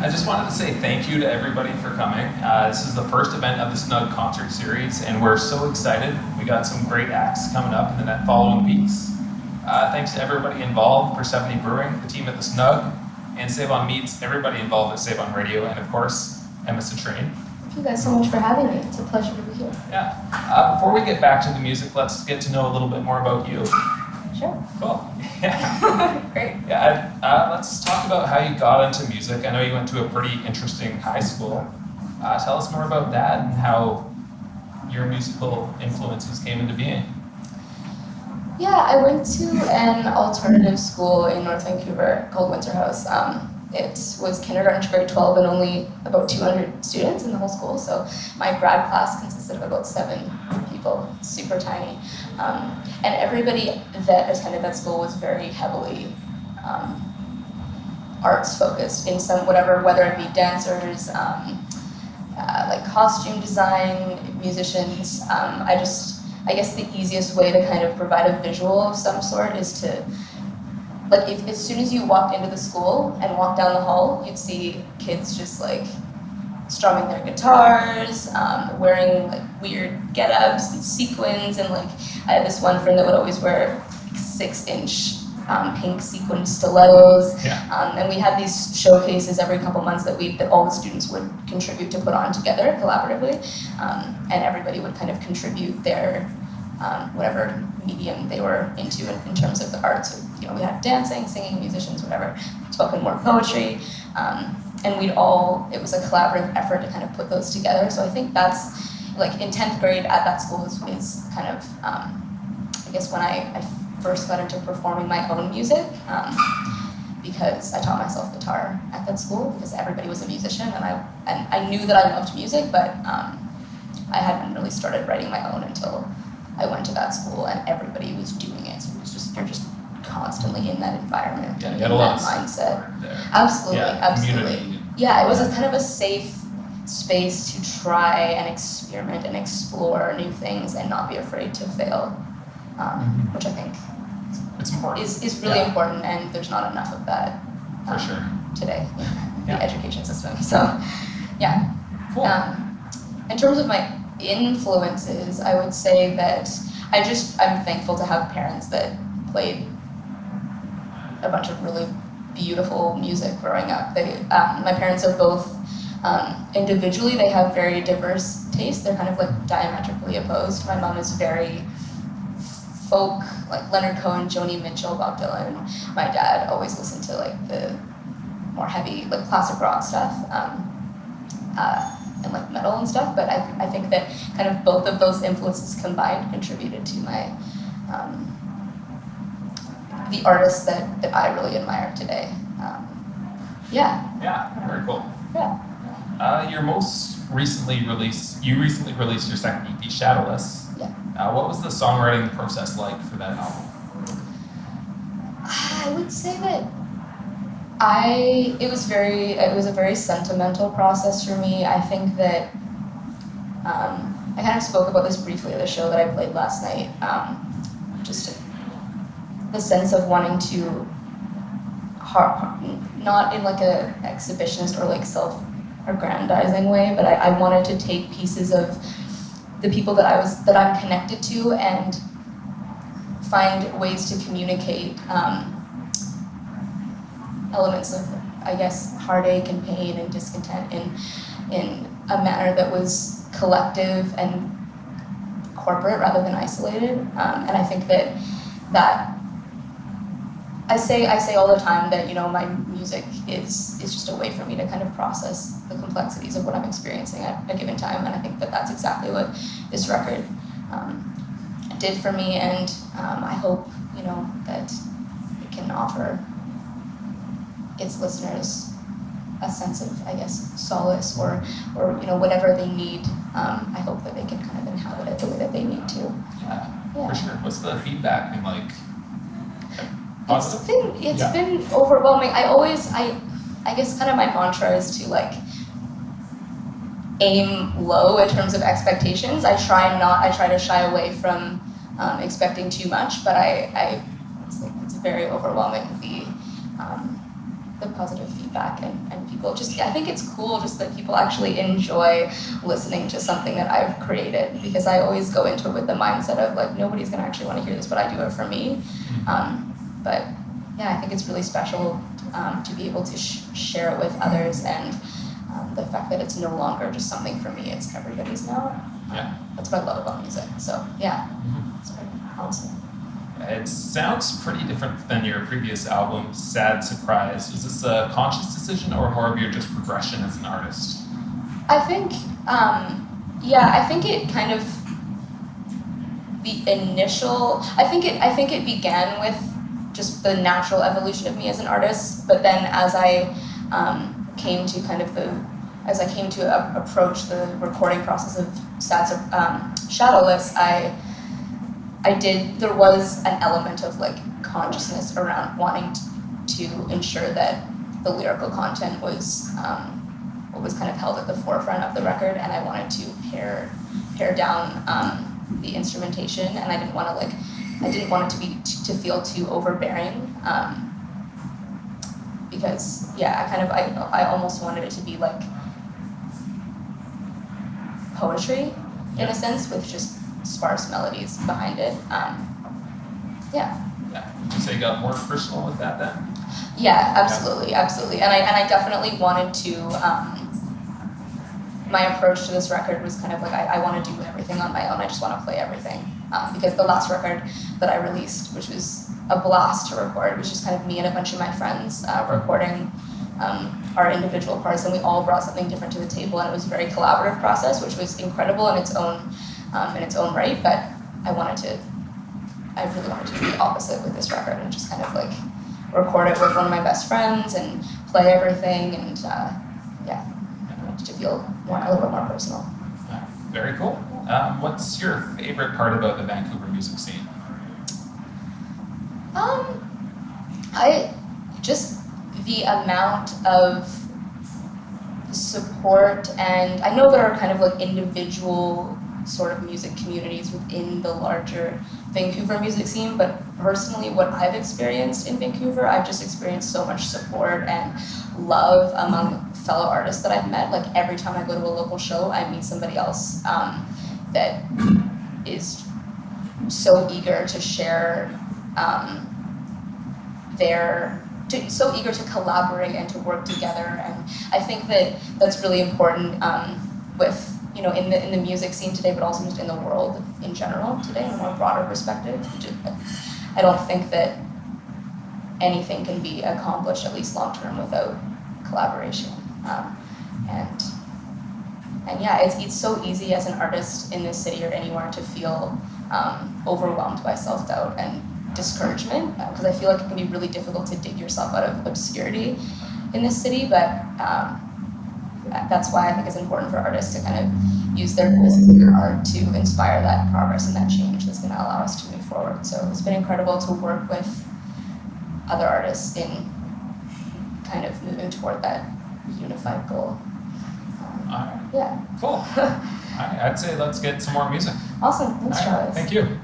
I just wanted to say thank you to everybody for coming. This is the first event of the Snug Concert Series, and we're so excited. We got some great acts coming up in the following weeks. Thanks to everybody involved, Persephone Brewing, the team at the Snug, and Save on Meats, everybody involved at Save on Radio, and of course, Emma Citrine. Thank you guys so much for having me. It's a pleasure to be here. Yeah. Before we get back to the music, let's get to know a little bit more about you. Sure. Cool. Yeah. Great. Yeah. Let's talk about how you got into music. I know you went to a pretty interesting high school. Tell us more about that and how your musical influences came into being. Yeah, I went to an alternative school in North Vancouver called Winter House. It was kindergarten to grade 12 and only about 200 students in the whole school. So my grad class consisted of about 7 people, super tiny. And everybody that attended that school was very heavily arts focused in some whatever, whether it be dancers, like costume design, musicians. I guess the easiest way to kind of provide a visual of some sort is to, like, if as soon as you walked into the school and walked down the hall, you'd see kids just like strumming their guitars, wearing like weird get-ups and sequins, and like I had this one friend that would always wear 6-inch pink sequin stilettos. Yeah. And we had these showcases every couple months that all the students would contribute to put on together collaboratively, and everybody would kind of contribute their whatever medium they were into in terms of the arts. So, you know, we had dancing, singing, musicians, whatever, spoken word poetry, and it was a collaborative effort to kind of put those together. So I think that's, like, in 10th grade at that school is kind of, I guess when I first got into performing my own music, because I taught myself guitar at that school because everybody was a musician, and I knew that I loved music, but I hadn't really started writing my own until I went to that school and everybody was doing it. So you're just constantly in that environment, Yeah, in you got a lot that mindset. there. Absolutely, Yeah, absolutely. community. Yeah, it was a kind of a safe space to try and experiment and explore new things and not be afraid to fail, which I think It's important. is really important, and there's not enough of that For sure. today in Yeah. the education system. So, yeah. Cool. In terms of my influences, I would say that I'm thankful to have parents that played a bunch of really beautiful music growing up. My parents are both, individually, they have very diverse tastes. They're kind of like diametrically opposed. My mom is very folk, like Leonard Cohen, Joni Mitchell, Bob Dylan. My dad always listened to like the more heavy, like classic rock stuff, and like metal and stuff. But I think that kind of both of those influences combined contributed to my the artists that I really admire today. Yeah. Yeah, very cool. Yeah. You recently released your second EP, Shadowless. Yeah. What was the songwriting process like for that album? I would say that it was a very sentimental process for me. I think that I kind of spoke about this briefly at the show that I played last night. Just the sense of wanting to, not in like a exhibitionist or like self-aggrandizing way, but I wanted to take pieces of the people that I'm connected to and find ways to communicate elements of, I guess, heartache and pain and discontent in a manner that was collective and corporate rather than isolated. And I think that I say all the time that, you know, my music is just a way for me to kind of process the complexities of what I'm experiencing at a given time, and I think that that's exactly what this record did for me, and I hope, you know, that it can offer its listeners a sense of, I guess, solace or you know, whatever they need. I hope that they can kind of inhabit it the way that they need to. Yeah, for sure. What's the feedback been like? Positive? It's been overwhelming. I guess kind of my mantra is to like aim low in terms of expectations. I try to shy away from expecting too much, but it's very overwhelming, the positive feedback and people just, I think it's cool just that people actually enjoy listening to something that I've created, because I always go into it with the mindset of like, nobody's gonna actually want to hear this, but I do it for me. But yeah, I think it's really special to be able to share it with others, and the fact that it's no longer just something for me, it's everybody's now. Yeah. That's what I love about music. So yeah, it's very awesome. It sounds pretty different than your previous album, Sad Surprise. Was this a conscious decision or more of your just progression as an artist? I think, I think it kind of, the initial, I think it began with just the natural evolution of me as an artist, but then as I came to approach the recording process of Shadowless, there was an element of like consciousness around wanting to ensure that the lyrical content was what was kind of held at the forefront of the record, and I wanted to pare down the instrumentation, and I didn't want it to feel too overbearing, because I almost wanted it to be like poetry in a sense, with just sparse melodies behind it. Yeah. Would you say you got more personal with that then? Yeah, absolutely. And I definitely wanted to. My approach to this record was kind of like I want to do everything on my own. I just want to play everything, because the last record that I released, which was a blast to record, was just kind of me and a bunch of my friends recording our individual parts, and we all brought something different to the table, and it was a very collaborative process, which was incredible in its own right. But I really wanted to do the opposite with this record and just kind of like record it with one of my best friends and play everything, and to feel a little bit more personal. Very cool. What's your favorite part about the Vancouver music scene? The amount of support, and I know there are kind of like individual sort of music communities within the larger Vancouver music scene, but personally what I've experienced in Vancouver, I've just experienced so much support and love among fellow artists that I've met. Like every time I go to a local show, I meet somebody else that is so eager to share so eager to collaborate and to work together, and I think that that's really important with in the music scene today, but also just in the world in general today, in a more broader perspective. I don't think that anything can be accomplished, at least long term, without collaboration. And yeah, it's so easy as an artist in this city or anywhere to feel overwhelmed by self-doubt and discouragement, because I feel like it can be really difficult to dig yourself out of obscurity in this city, but that's why I think it's important for artists to kind of use their voices and their art to inspire that progress and that change that's going to allow us to move forward. So it's been incredible to work with other artists in kind of moving toward that unified goal. All right. Yeah. Cool. All right, I'd say let's get some more music. Awesome. Thanks, All right. Travis. Thank you.